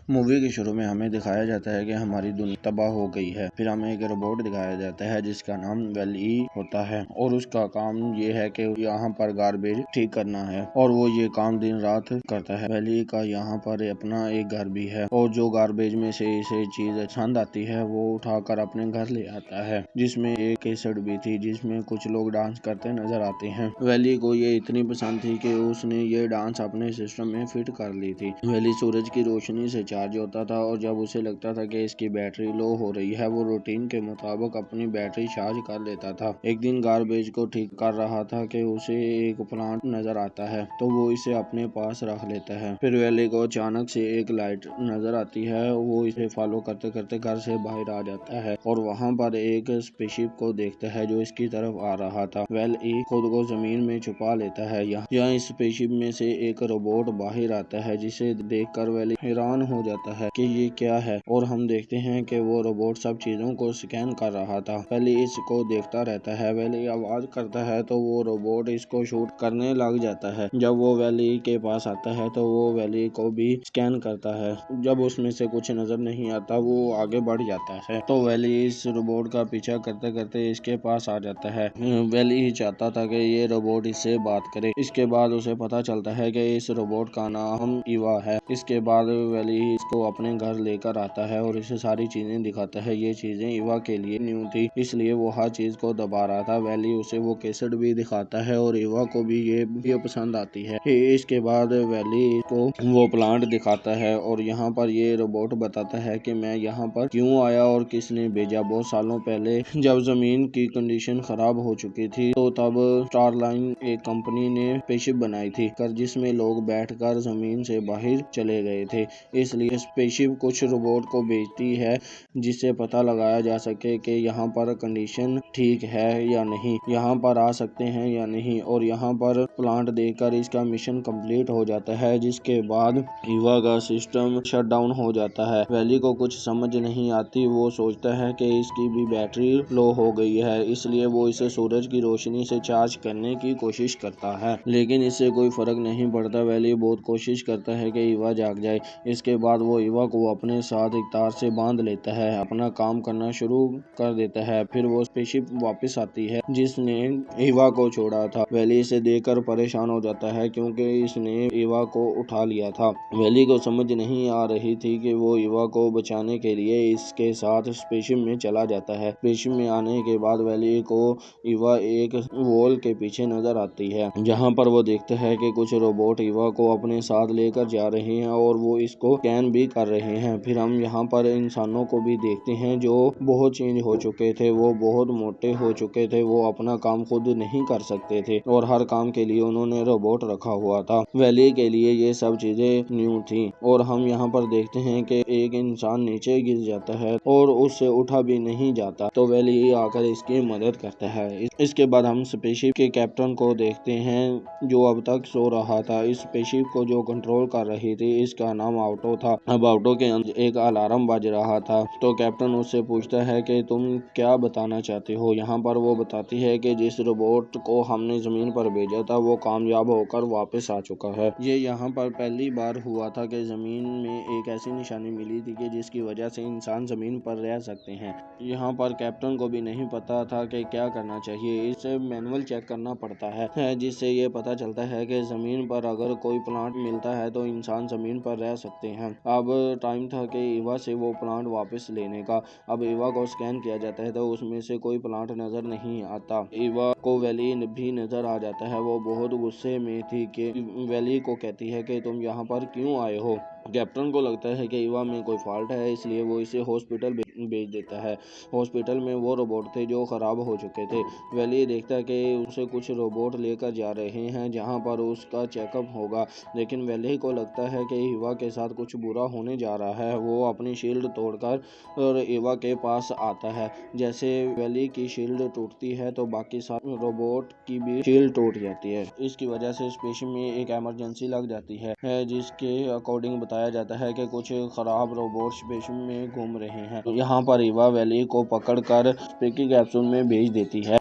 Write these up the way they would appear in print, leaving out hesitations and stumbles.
Movie के शुरू में हमें दिखाया जाता है कि हमारी दुनिया तबाह हो गई है। फिर हमें एक रोबोट दिखाया जाता है जिसका नाम वैली होता है और उसका काम ये है कि यहाँ पर गार्बेज ठीक करना है और वो ये काम दिन रात करता है। वैली का यहाँ पर अपना एक घर भी है और जो गार्बेज में से इसे चीज पसंद आती है वो उठाकर अपने घर ले आता है, जिसमें एक कैसेट भी थी जिसमें कुछ लोग डांस करते नजर आते हैं। वैली को ये इतनी पसंद थी कि उसने ये डांस अपने सिस्टम में फिट कर ली थी। वैली सूरज की रोशनी से चार्ज होता था और जब उसे लगता था कि इसकी बैटरी लो हो रही है वो रूटीन के मुताबिक अपनी बैटरी चार्ज कर लेता था। एक दिन गार्बेज को ठीक कर रहा था कि उसे एक प्लांट नजर आता है तो वो इसे अपने पास रख लेता है। फिर वैली को अचानक से एक लाइट नजर आती है, वो इसे फॉलो करते करते घर से बाहर आ जाता है और वहाँ पर एक स्पेसशिप को देखता है जो इसकी तरफ आ रहा था। वैली खुद को जमीन में छुपा लेता है। यहाँ इस स्पेसशिप में से एक रोबोट बाहर आता है जिसे देखकर वैली हैरान हो जाता है कि ये क्या है और हम देखते हैं कि वो रोबोट सब चीजों को स्कैन कर रहा था। वैली इसको देखता रहता है। वैली आवाज करता है तो वो रोबोट इसको शूट करने लग जाता है। जब वो वैली के पास आता है तो वो वैली को भी स्कैन करता है। जब उसमें से कुछ नजर नहीं आता वो आगे बढ़ जाता है तो वैली इस रोबोट का पीछा करते करते इसके पास आ जाता है। वैली ही चाहता था कि ये रोबोट इससे बात करे। इसके बाद उसे पता चलता है कि इस रोबोट का नाम ईवा है। इसके बाद वैली इसको अपने घर लेकर आता है और इसे सारी चीजें दिखाता है। ये चीजें ईवा के लिए न्यू थी इसलिए वो हर चीज को दबा रहा था। वैली उसे वो कैसेट भी दिखाता है और ईवा को भी ये पसंद आती है। इसके बाद वैली को वो प्लांट दिखाता है और यहाँ पर ये रोबोट बताता है कि मैं यहाँ पर क्यों आया और किसने भेजा। बहुत सालों पहले जब जमीन की कंडीशन खराब हो चुकी थी तो तब स्टारलाइन एक कंपनी ने स्पेसशिप बनाई थी जिसमें लोग बैठकर जमीन से बाहर चले गए थे। इसलिए स्पेसशिप कुछ रोबोट को भेजती है जिससे पता लगाया जा सके कि यहाँ पर कंडीशन ठीक है या नहीं, यहाँ पर आ सकते हैं या नहीं। और यहाँ पर प्लांट देखकर इसका मिशन कंप्लीट हो जाता है जिसके बाद ईवा का सिस्टम शट डाउन हो जाता है। वैली को कुछ समझ नहीं आती। वो सोचता है कि इसकी भी बैटरी लो हो गई है इसलिए वो इसे सूरज की रोशनी से चार्ज करने की कोशिश करता है, लेकिन इससे कोई फर्क नहीं पड़ता। वैली बहुत कोशिश करता है कि ईवा जाग जाए। इसके बाद वो ईवा को अपने साथ एक तार से बांध लेता है, अपना काम करना शुरू कर देता है। फिर वो स्पेसशिप वापस आती है जिसने ईवा को छोड़ा था। वैली इसे देखकर परेशान हो जाता है क्योंकि इसने ईवा को उठा लिया था। वैली को समझ नहीं आ रही थी कि वो ईवा को बचाने के लिए इसके साथ स्पेसशिप में चला जाता है। स्पेसशिप में आने के बाद वैली को ईवा एक वॉल के पीछे नजर आती है जहाँ पर वो देखता है कि कुछ रोबोट ईवा को अपने साथ लेकर जा रहे हैं और वो इसको स्कैन भी कर रहे हैं। फिर हम यहाँ पर इंसानों को भी देखते हैं जो बहुत चेंज हो चुके थे। वो बहुत मोटे हो चुके थे, वो अपना काम खुद नहीं कर सकते थे और हर काम के लिए उन्होंने रोबोट रखा हुआ था। वैली के लिए ये सब चीजें न्यू थी और हम यहाँ पर देखते हैं कि एक इंसान नीचे गिर जाता है और उससे उठा भी नहीं जाता तो वैली आकर इसकी मदद करता है। इसके बाद हम स्पेसशिप के कैप्टन को देखते हैं जो अब तक सो रहा था। इस स्पेसशिप को जो कंट्रोल कर रही थी इसका नाम ऑटो था। अब ऑटो के अंदर एक अलार्म बज रहा था तो कैप्टन उससे पूछता है कि तुम क्या बताना चाहते हो। यहाँ पर वो बताती है कि जिस रोबोट को हमने जमीन पर भेजा था वो कामयाब होकर वापस आ चुका है। ये यहाँ पर पहली बार हुआ था कि जमीन में एक ऐसी निशानी मिली थी कि जिसकी वजह से इंसान जमीन पर रह सकते हैं। यहाँ पर कैप्टन को भी नहीं पता था कि क्या करना चाहिए। इसे मैनुअल चेक करना पड़ता है जिससे ये पता चलता है कि जमीन पर अगर कोई प्लांट मिलता है तो इंसान जमीन पर रह सकते हैं। अब टाइम था कि ईवा से वो प्लांट वापस लेने का। अब ईवा को स्कैन किया जाता है तो उसमें से कोई प्लांट नजर नहीं आता। ईवा को वैली भी नजर आ जाता है। वो बहुत गुस्से में थी कि वैली को कहती है कि तुम यहाँ पर क्यों आए हो। कैप्टन को लगता है कि ईवा में कोई फॉल्ट है इसलिए वो इसे हॉस्पिटल भेज देता है। हॉस्पिटल में वो रोबोट थे जो खराब हो चुके थे। वैली देखता है कि उसे कुछ रोबोट लेकर जा रहे हैं जहां पर उसका चेकअप होगा, लेकिन वैली को लगता है कि ईवा के साथ कुछ बुरा होने जा रहा है। वो अपनी शील्ड तोड़कर और ईवा के पास आता है। जैसे वैली की शील्ड टूटती है तो बाकी सारे रोबोट की भी शील्ड टूट जाती है। इसकी वजह से स्पेसशिप में एक इमरजेंसी लग जाती है जिसके अकॉर्डिंग बताया जाता है कि कुछ खराब रोबोट स्पेसशिप में घूम रहे हैं। यहाँ पर ईवा वैली को पकड़कर स्पीकी कैप्सूल में भेज देती है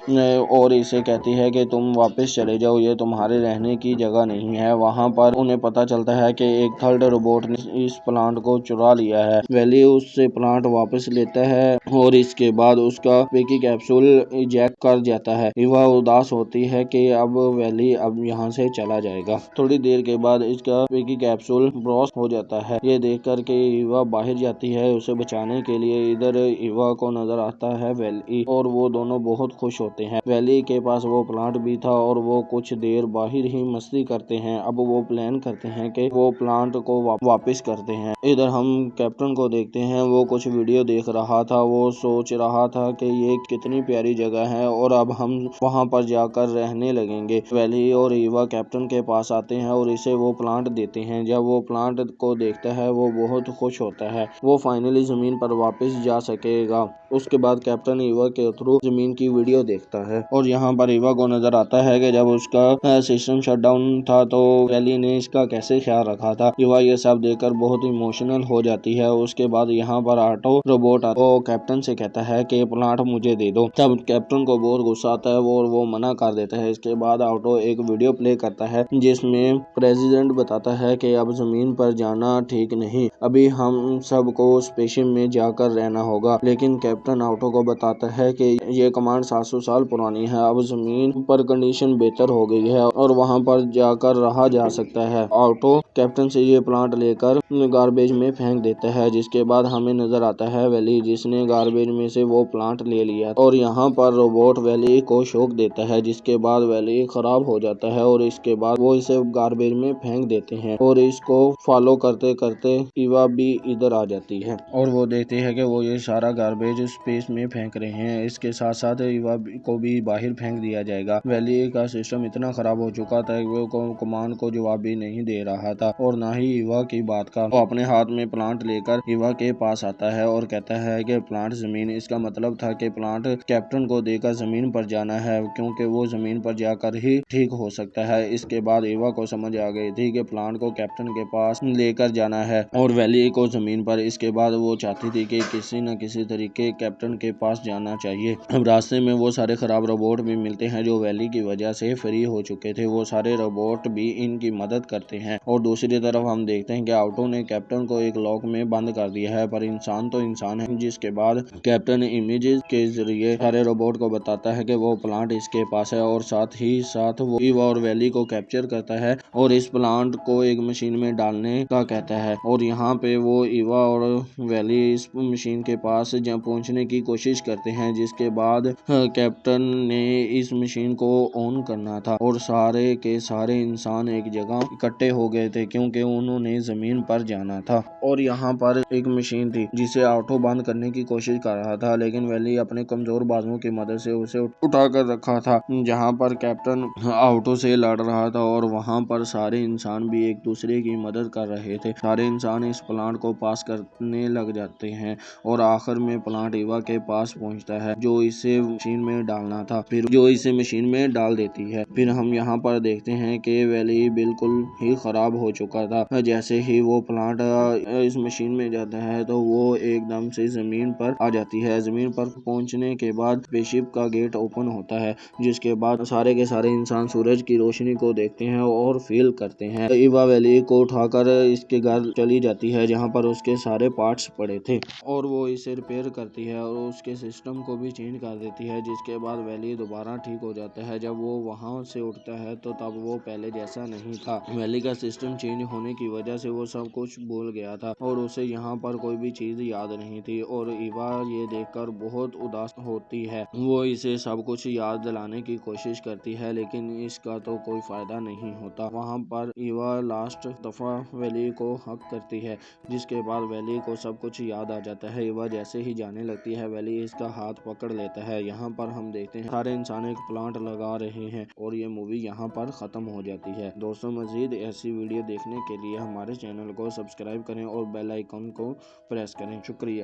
और इसे कहती है कि तुम वापस चले जाओ, ये तुम्हारे रहने की जगह नहीं है। वहाँ पर उन्हें पता चलता है कि एक थर्ड रोबोट ने इस प्लांट को चुरा लिया है। वैली उससे प्लांट वापस लेता है और इसके बाद उसका स्पीकी कैप्सूल इजेक्ट कर जाता है। ईवा उदास होती है कि अब वैली अब यहाँ से चला जाएगा। थोड़ी देर के बाद इसका स्पीकी कैप्सूल ब्रॉस्ट हो जाता है। ये देख कर के ईवा बाहर जाती है उसे बचाने के लिए। इधर ईवा को नजर आता है वैली और वो दोनों बहुत खुश होते हैं। वैली के पास वो प्लांट भी था और वो कुछ देर बाहर ही मस्ती करते हैं। अब वो प्लान करते हैं कि वो प्लांट को वापस करते हैं। इधर हम कैप्टन को देखते हैं, वो कुछ वीडियो देख रहा था। वो सोच रहा था कि ये कितनी प्यारी जगह है और अब हम वहाँ पर जाकर रहने लगेंगे। वैली और ईवा कैप्टन के पास आते हैं और इसे वो प्लांट देते हैं। जब वो प्लांट को देखता है वो बहुत खुश होता है। वो फाइनली जमीन पर वापस जा सकेगा। उसके बाद कैप्टन ईवा के थ्रू जमीन की वीडियो देखता है और यहाँ पर ईवा को नजर आता है कि जब उसका सिस्टम शटडाउन था तो वैली ने इसका कैसे ख्याल रखा था। ईवा ये सब देखकर बहुत इमोशनल हो जाती है। उसके बाद यहाँ पर ऑटो रोबोट वो कैप्टन से कहता है कि प्लांट मुझे दे दो। तब कैप्टन को बहुत गुस्सा आता है वो मना कर देता है। इसके बाद ऑटो एक वीडियो प्ले करता है जिसमें प्रेसिडेंट बताता है कि अब जमीन पर जाना ठीक नहीं, अभी हम सबको स्पेसशिप में जाकर रहना होगा। लेकिन कैप्टन ऑटो को बताता है कि ये कमांड 700 साल पुरानी है, अब जमीन पर कंडीशन बेहतर हो गई है और वहां पर जाकर रहा जा सकता है। ऑटो कैप्टन से ये प्लांट लेकर गार्बेज में फेंक देता है। जिसके बाद हमें नजर आता है वैली जिसने गार्बेज में से वो प्लांट ले लिया और यहाँ पर रोबोट वैली को शॉक देता है। जिसके बाद वैली खराब हो जाता है और इसके बाद वो इसे गार्बेज में फेंक देते हैं और इसको फॉलो करते करते ईवा भी इधर आ जाती है और वो देखती है कि वो ये सारा गार्बेज स्पेस में फेंक रहे हैं। इसके साथ साथ ईवा को भी बाहर फेंक दिया जाएगा। वैली का सिस्टम इतना खराब हो चुका था कि वो कमान को जवाब भी नहीं दे रहा था और ना ही ईवा की बात का। वो अपने हाथ में प्लांट लेकर ईवा के पास आता है और कहता है कि प्लांट जमीन। इसका मतलब था कि प्लांट कैप्टन को देकर जमीन पर जाना है क्योंकि वो जमीन पर जाकर ही ठीक हो सकता है। इसके बाद ईवा को समझ आ गई थी कि प्लांट को कैप्टन के पास लेकर जाना है और वैली को जमीन पर। इसके बाद वो चाहती थी कि किसी न किसी तरीके कैप्टन के पास जाना चाहिए। अब रास्ते में वो सारे खराब रोबोट भी मिलते हैं जो वैली की वजह से फ्री हो चुके थे। वो सारे रोबोट भी इनकी मदद करते हैं और दूसरी तरफ हम देखते हैं कि ऑटो ने कैप्टन को एक लॉक में बंद कर दिया है, पर इंसान तो इंसान है। जिसके बाद कैप्टन इमेजेस के जरिए सारे रोबोट को बताता है कि वो प्लांट इसके पास है और साथ ही साथ वो ईवा और वैली को कैप्चर करता है और इस प्लांट को एक मशीन में डालने का कहता है। और यहाँ पे वो ईवा और वैली इस मशीन के पास जब पहुंचने की कोशिश करते हैं। जिसके बाद कैप्टन ने इस मशीन को ऑन करना था और सारे के सारे इंसान एक जगह इकट्ठे हो गए थे क्योंकि उन्होंने जमीन पर जाना था। और यहाँ पर एक मशीन थी जिसे ऑटो बंद करने की कोशिश कर रहा था, लेकिन वैली अपने कमजोर बाजुओं की मदद से उसे उठा कर रखा था। जहाँ पर कैप्टन ऑटो से लड़ रहा था और वहाँ पर सारे इंसान भी एक दूसरे की मदद कर रहे थे। सारे इंसान इस प्लांट को पास करने लग जाते हैं और आखिर में प्लांट ईवा के पास पहुँचता है जो इसे मशीन में डालना था, फिर जो इसे मशीन में डाल देती है। फिर हम यहाँ पर देखते हैं कि वैली बिल्कुल ही खराब हो चुका था। जैसे ही वो प्लांट इस मशीन में जाता है तो वो एकदम से जमीन पर आ जाती है। जमीन पर पहुंचने के बाद स्पेसशिप का गेट ओपन होता है। जिसके बाद सारे के सारे इंसान सूरज की रोशनी को देखते हैं और फील करते हैं। ईवा वैली को उठाकर इसके घर चली जाती है जहाँ पर उसके सारे पार्ट्स पड़े थे और वो इसे रिपेयर करती है और उसके सिस्टम को भी चेंज कर देती है। जिसके बाद वैली दोबारा ठीक हो जाता है। जब वो वहाँ से उठता है तो तब वो पहले जैसा नहीं था। वैली का सिस्टम चेंज होने की वजह से वो सब कुछ भूल गया था और उसे यहाँ पर कोई भी चीज याद नहीं थी और ईवा ये देखकर बहुत उदास होती है। वो इसे सब कुछ याद दिलाने की कोशिश करती है लेकिन इसका तो कोई फायदा नहीं होता। वहाँ पर ईवा लास्ट दफा वैली को हक करती है जिसके बाद वैली को सब कुछ याद आ जाता है। ईवा जैसे ही जाने लगती है वैली इसका हाथ पकड़ लेता है। यहाँ पर हम देखते हैं सारे इंसान एक प्लांट लगा रहे हैं और ये मूवी यहाँ पर खत्म हो जाती है। दोस्तों मजीद ऐसी वीडियो देखने के लिए हमारे चैनल को सब्सक्राइब करें और बेल आइकन को प्रेस करें। शुक्रिया।